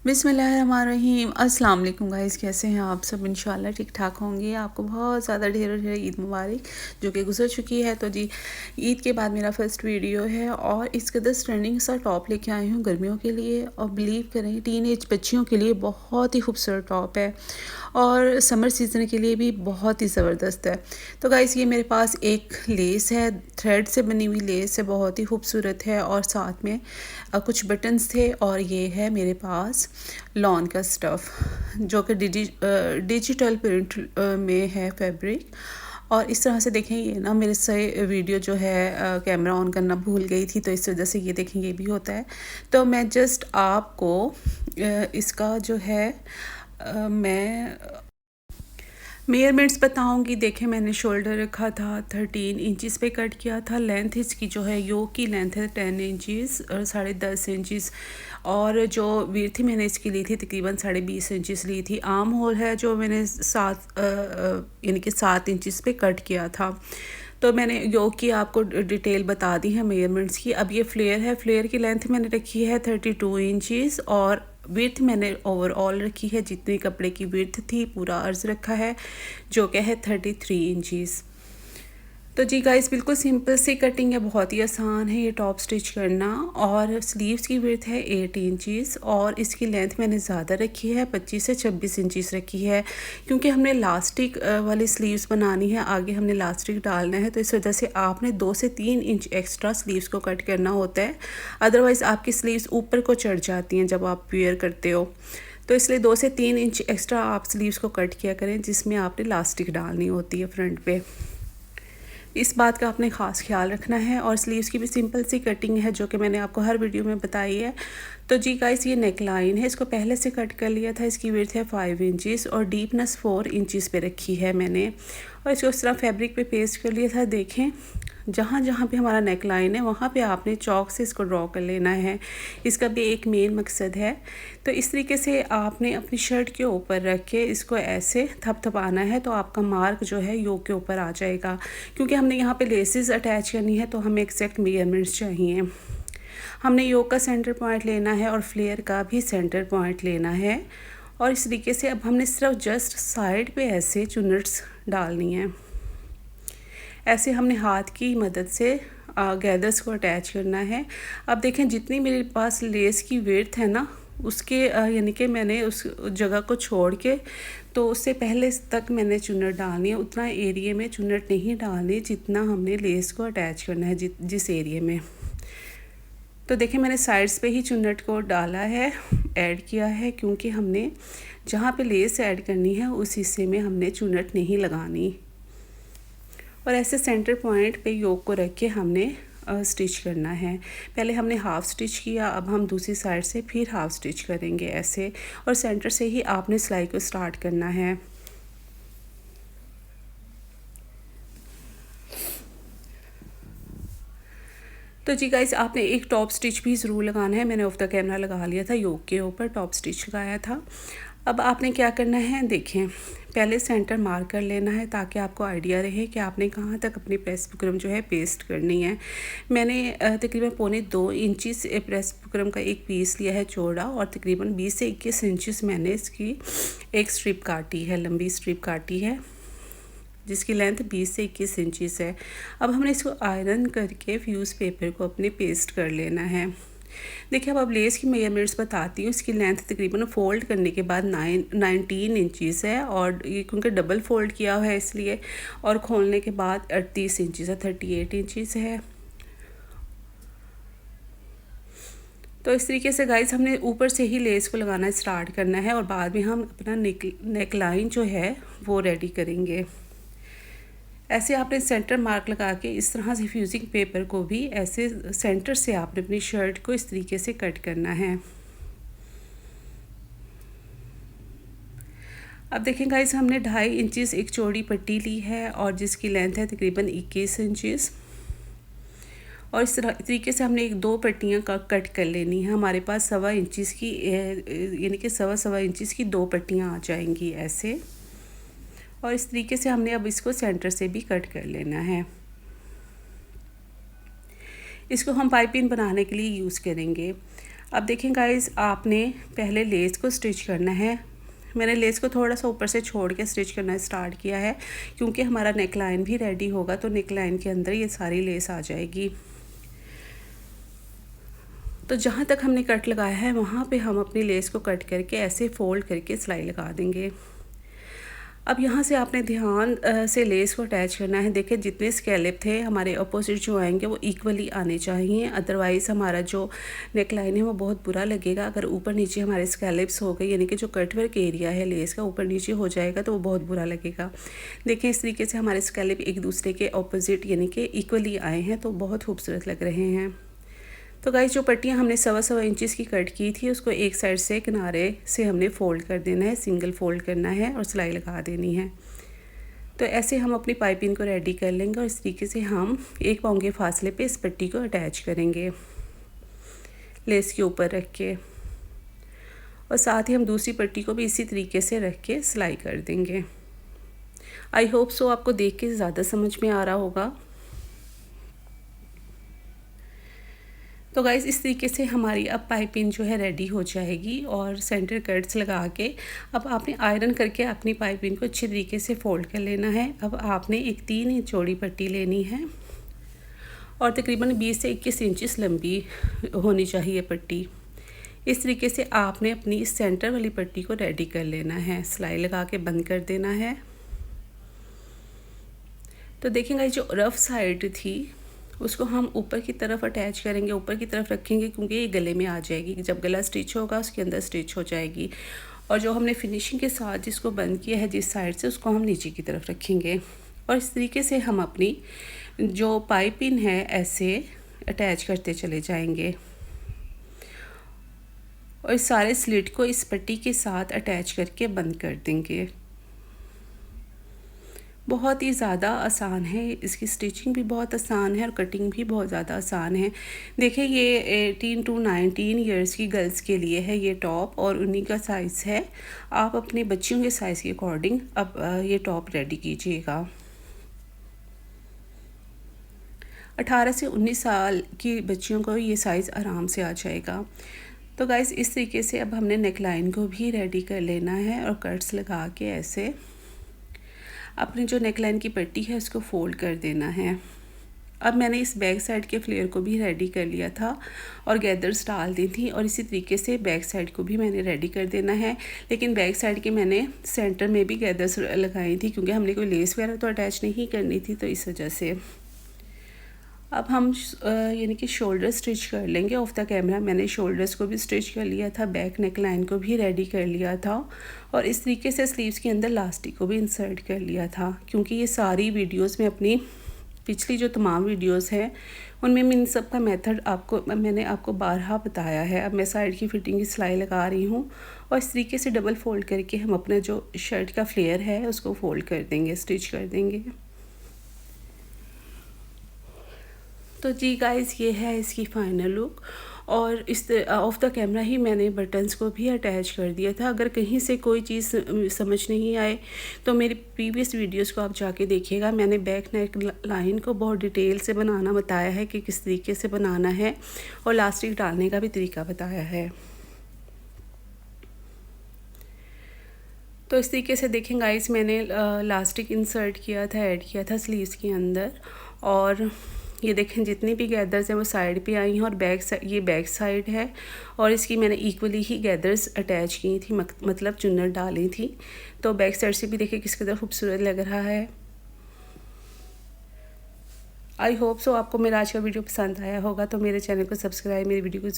बिस्मिल्लाहिर्रहमानिर्रहीम। अस्सलाम वालेकुम गाइस, कैसे हैं आप सब? इंशाल्लाह ठीक ठाक होंगे। आपको बहुत ज़्यादा ढेर ढेर ईद मुबारक जो कि गुजर चुकी है। तो जी, ईद के बाद मेरा फर्स्ट वीडियो है और इस कदर ट्रेंडिंग सा टॉप लेके आई हूँ गर्मियों के लिए, और बिलीव करें टीन एज बच्चियों के लिए बहुत ही खूबसूरत टॉप है और समर सीज़न के लिए भी बहुत ही ज़बरदस्त है। तो गाइस, ये मेरे पास एक लेस है, थ्रेड से बनी हुई लेस है, बहुत ही खूबसूरत है, और साथ में कुछ बटन्स थे, और ये है मेरे पास लॉन का स्टफ़ जो कि डिजिटल प्रिंट में है फैब्रिक। और इस तरह से देखें, ये ना मेरे से वीडियो जो है कैमरा ऑन करना भूल गई थी, तो इस वजह से ये देखें ये भी होता है। तो मैं जस्ट आपको इसका जो है मैं मेजरमेंट्स बताऊंगी। देखें, मैंने शोल्डर रखा था 13 इंचिस पे कट किया था। लेंथ इसकी जो है योक की लेंथ है 10 इंचिस और 10.5 इंचिस, और जो विड्थ थी मैंने इसकी ली थी तकरीबन 20.5 इंचिस ली थी। आर्म होल है जो मैंने 7 इंचिस पे कट किया था। तो मैंने योक की आपको डिटेल बता दी है मेजरमेंट्स की। अब ये फ्लेयर है, फ्लेयर की लेंथ मैंने रखी है 32 इंचिस, और विड्थ मैंने ओवरऑल रखी है, जितनी कपड़े की विड्थ थी पूरा अर्ज रखा है जो कि है 33 इंचीज़। तो जी गाइस, बिल्कुल सिंपल सी कटिंग है, बहुत ही आसान है ये टॉप स्टिच करना। और स्लीव्स की विड्थ है 8 इंचीज़, और इसकी लेंथ मैंने ज़्यादा रखी है, 25 से 26 इंचीज़ रखी है, क्योंकि हमने लास्टिक वाली स्लीव्स बनानी है, आगे हमने लास्टिक डालना है, तो इस वजह से आपने 2 से 3 इंच एक्स्ट्रा स्लीव्स को कट करना होता है। अदरवाइज़ आपकी स्लीव्स ऊपर को चढ़ जाती हैं जब आप वेयर करते हो, तो इसलिए 2 से 3 इंच एक्स्ट्रा आप स्लीव्स को कट किया करें, जिसमें आपने लास्टिक डालनी होती है फ्रंट पे। इस बात का आपने ख़ास ख्याल रखना है। और स्लीव्स की भी सिंपल सी कटिंग है जो कि मैंने आपको हर वीडियो में बताई है। तो जी गाइस, ये नेक लाइन है, इसको पहले से कट कर लिया था। इसकी विड्थ है 5 इंचज़ और डीपनेस 4 इंचज़ पे रखी है मैंने, और इसको इस तरह फैब्रिक पे पेस्ट कर लिया था। देखें, जहाँ जहाँ पे हमारा नेक लाइन है वहाँ पे आपने चॉक से इसको ड्रॉ कर लेना है। इसका भी एक मेन मकसद है। तो इस तरीके से आपने अपनी शर्ट के ऊपर रख के इसको ऐसे थपथपाना है, तो आपका मार्क जो है योक के ऊपर आ जाएगा। क्योंकि हमने यहाँ पे लेसेस अटैच करनी है, तो हमें एग्जैक्ट मेजरमेंट्स चाहिए। हमने योक का सेंटर पॉइंट लेना है और फ्लेयर का भी सेंटर पॉइंट लेना है, और इस तरीके से अब हमने सिर्फ जस्ट साइड पे ऐसे चुन्नट्स डालनी है। ऐसे हमने हाथ की मदद से गैदर्स को अटैच करना है। अब देखें, जितनी मेरे पास लेस की विड्थ है ना, उसके यानी कि मैंने उस जगह को छोड़ के, तो उससे पहले तक मैंने चुन्नट डालनी है। उतना एरिया में चुन्नट नहीं डालनी जितना हमने लेस को अटैच करना है जिस एरिया में। तो देखिए, मैंने साइड्स पे ही चुन्नट को डाला है, ऐड किया है, क्योंकि हमने जहाँ पे लेस ऐड करनी है उस हिस्से में हमने चुन्नट नहीं लगानी। और ऐसे सेंटर पॉइंट पे योक को रख के हमने स्टिच करना है। पहले हमने हाफ़ स्टिच किया, अब हम दूसरी साइड से फिर हाफ़ स्टिच करेंगे ऐसे, और सेंटर से ही आपने सिलाई को स्टार्ट करना है। तो जी गाइस, आपने एक टॉप स्टिच भी ज़रूर लगाना है। मैंने ऑफ द कैमरा लगा लिया था, योक के ऊपर टॉप स्टिच लगाया था। अब आपने क्या करना है, देखें, पहले सेंटर मार्क कर लेना है ताकि आपको आइडिया रहे कि आपने कहाँ तक अपनी प्रेस बुकरम जो है पेस्ट करनी है। मैंने तकरीबन 2.25 इंचज़ प्रेस बुकरम का एक पीस लिया है चौड़ा, और तकरीबन 20 से 21 इंचज़ मैंने इसकी एक स्ट्रिप काटी है, लंबी स्ट्रिप काटी है, जिसकी लेंथ 20 से 21 इंचज़ है। अब हमने इसको आयरन करके फ्यूज़ पेपर को अपने पेस्ट कर लेना है। देखिए, अब लेस की मेजरमेंट्स बताती हूँ। इसकी लेंथ तकरीबन फोल्ड करने के बाद 19 इंचज़ है, और ये क्योंकि डबल फोल्ड किया हुआ है इसलिए, और खोलने के बाद 38 इंचज़ है, 38 इंचज़ है। तो इस तरीके से गाइस, हमने ऊपर से ही लेस को लगाना स्टार्ट करना है, और बाद में हम अपना नेक लाइन जो है वो रेडी करेंगे। ऐसे आपने सेंटर मार्क लगा के इस तरह से फ्यूजिंग पेपर को भी ऐसे सेंटर से आपने अपनी शर्ट को इस तरीके से कट करना है। अब देखें गाइस, हमने 2.5 इंचज़ एक चौड़ी पट्टी ली है, और जिसकी लेंथ है तकरीबन 21 इंचज़, और इस तरीके से हमने 2 पट्टियाँ कट कर लेनी है। हमारे पास 1.25 इंचज़ की यानी कि 1.25 इंचज़ की 2 पट्टियाँ आ जाएंगी ऐसे, और इस तरीके से हमने अब इसको सेंटर से भी कट कर लेना है। इसको हम पाइपिंग बनाने के लिए यूज़ करेंगे। अब देखें गाइस, आपने पहले लेस को स्टिच करना है। मैंने लेस को थोड़ा सा ऊपर से छोड़ के स्टिच करना स्टार्ट किया है, क्योंकि हमारा नेक लाइन भी रेडी होगा तो नेक लाइन के अंदर ये सारी लेस आ जाएगी। तो जहाँ तक हमने कट लगाया है वहाँ पे हम अपनी लेस को कट करके ऐसे फोल्ड करके सिलाई लगा देंगे। अब यहाँ से आपने ध्यान से लेस को अटैच करना है। देखिए जितने स्कैलप थे हमारे अपोजिट जो आएंगे वो इक्वली आने चाहिए, अदरवाइज़ हमारा जो नेक लाइन है वो बहुत बुरा लगेगा। अगर ऊपर नीचे हमारे स्कैलप्स हो गए, यानी कि जो कटवर्क एरिया है लेस का ऊपर नीचे हो जाएगा तो वो बहुत बुरा लगेगा। देखिए इस तरीके से हमारे स्कैलप एक दूसरे के अपोजिट यानी कि इक्वली आए हैं तो बहुत खूबसूरत लग रहे हैं। तो गाइस जो पट्टियाँ हमने 1.25 इंचेस की कट की थी उसको एक साइड से किनारे से हमने फ़ोल्ड कर देना है, सिंगल फ़ोल्ड करना है और सिलाई लगा देनी है। तो ऐसे हम अपनी पाइपिंग को रेडी कर लेंगे और इस तरीके से हम 1 पाँव के फासले पे इस पट्टी को अटैच करेंगे लेस के ऊपर रख के, और साथ ही हम दूसरी पट्टी को भी इसी तरीके से रख के सिलाई कर देंगे। आई होप सो आपको देख के ज़्यादा समझ में आ रहा होगा। तो गाइस इस तरीके से हमारी अब पाइपिंग जो है रेडी हो जाएगी, और सेंटर कट्स लगा के अब आपने आयरन करके अपनी पाइपिंग को अच्छी तरीके से फोल्ड कर लेना है। अब आपने एक 3 इंच चौड़ी पट्टी लेनी है और तकरीबन 20 से 21 इंचेस लंबी होनी चाहिए पट्टी। इस तरीके से आपने अपनी इस सेंटर वाली पट्टी को रेडी कर लेना है, सिलाई लगा के बंद कर देना है। तो देखेंगे जो रफ़ साइड थी उसको हम ऊपर की तरफ अटैच करेंगे, ऊपर की तरफ रखेंगे क्योंकि ये गले में आ जाएगी। जब गला स्टिच होगा उसके अंदर स्टिच हो जाएगी। और जो हमने फिनिशिंग के साथ जिसको बंद किया है जिस साइड से, उसको हम नीचे की तरफ रखेंगे। और इस तरीके से हम अपनी जो पाइपिंग है ऐसे अटैच करते चले जाएंगे और इस सारे स्लिट को इस पट्टी के साथ अटैच करके बंद कर देंगे। बहुत ही ज़्यादा आसान है, इसकी स्टिचिंग भी बहुत आसान है और कटिंग भी बहुत ज़्यादा आसान है। देखिए ये 18 to 19 ईयर्स की गर्ल्स के लिए है ये टॉप, और उन्हीं का साइज़ है। आप अपने बच्चियों के साइज़ के अकॉर्डिंग अब ये टॉप रेडी कीजिएगा। 18 से 19 साल की बच्चियों को ये साइज़ आराम से आ जाएगा। तो गाइस इस तरीके से अब हमने नेक लाइन को भी रेडी कर लेना है और कट्स लगा के ऐसे अपनी जो नेक लाइन की पट्टी है उसको फोल्ड कर देना है। अब मैंने इस बैक साइड के फ्लेयर को भी रेडी कर लिया था और गैदर्स डाल दी थी, और इसी तरीके से बैक साइड को भी मैंने रेडी कर देना है। लेकिन बैक साइड के मैंने सेंटर में भी गैदर्स लगाई थी क्योंकि हमने कोई लेस वगैरह तो अटैच नहीं करनी थी, तो इस वजह से। अब हम यानी कि शोल्डर स्टिच कर लेंगे। ऑफ द कैमरा मैंने शोल्डर्स को भी स्टिच कर लिया था, बैक नेक लाइन को भी रेडी कर लिया था, और इस तरीके से स्लीव्स के अंदर लास्टिक को भी इंसर्ट कर लिया था। क्योंकि ये सारी वीडियोस में अपनी पिछली जो तमाम वीडियोस हैं उनमें इन सब का मेथड मैंने आपको बारहा बताया है। अब मैं साइड की फिटिंग की सिलाई लगा रही हूँ और इस तरीके से डबल फोल्ड करके हम अपना जो शर्ट का फ्लेयर है उसको फोल्ड कर देंगे, स्टिच कर देंगे। तो जी गाइस ये है इसकी फ़ाइनल लुक, और इस ऑफ द कैमरा ही मैंने बटन्स को भी अटैच कर दिया था। अगर कहीं से कोई चीज़ समझ नहीं आए तो मेरी प्रीवियस वीडियोस को आप जाके देखिएगा। मैंने बैक नेक लाइन को बहुत डिटेल से बनाना बताया है कि किस तरीके से बनाना है, और लास्टिक डालने का भी तरीका बताया है। तो इस तरीके से देखें गाइस मैंने लास्टिक इंसर्ट किया था, ऐड किया था स्लीव्स के अंदर, और ये देखें जितनी भी गैदर्स हैं वो साइड पे आई हैं, और ये बैक साइड है, और इसकी मैंने इक्वली ही गैदर्स अटैच की थी, मतलब चुन्नट डाली थी। तो बैक साइड से भी देखिए किस कदर खूबसूरत लग रहा है। आई होप सो आपको मेरा आज का वीडियो पसंद आया होगा। तो मेरे चैनल को सब्सक्राइब, मेरी वीडियो को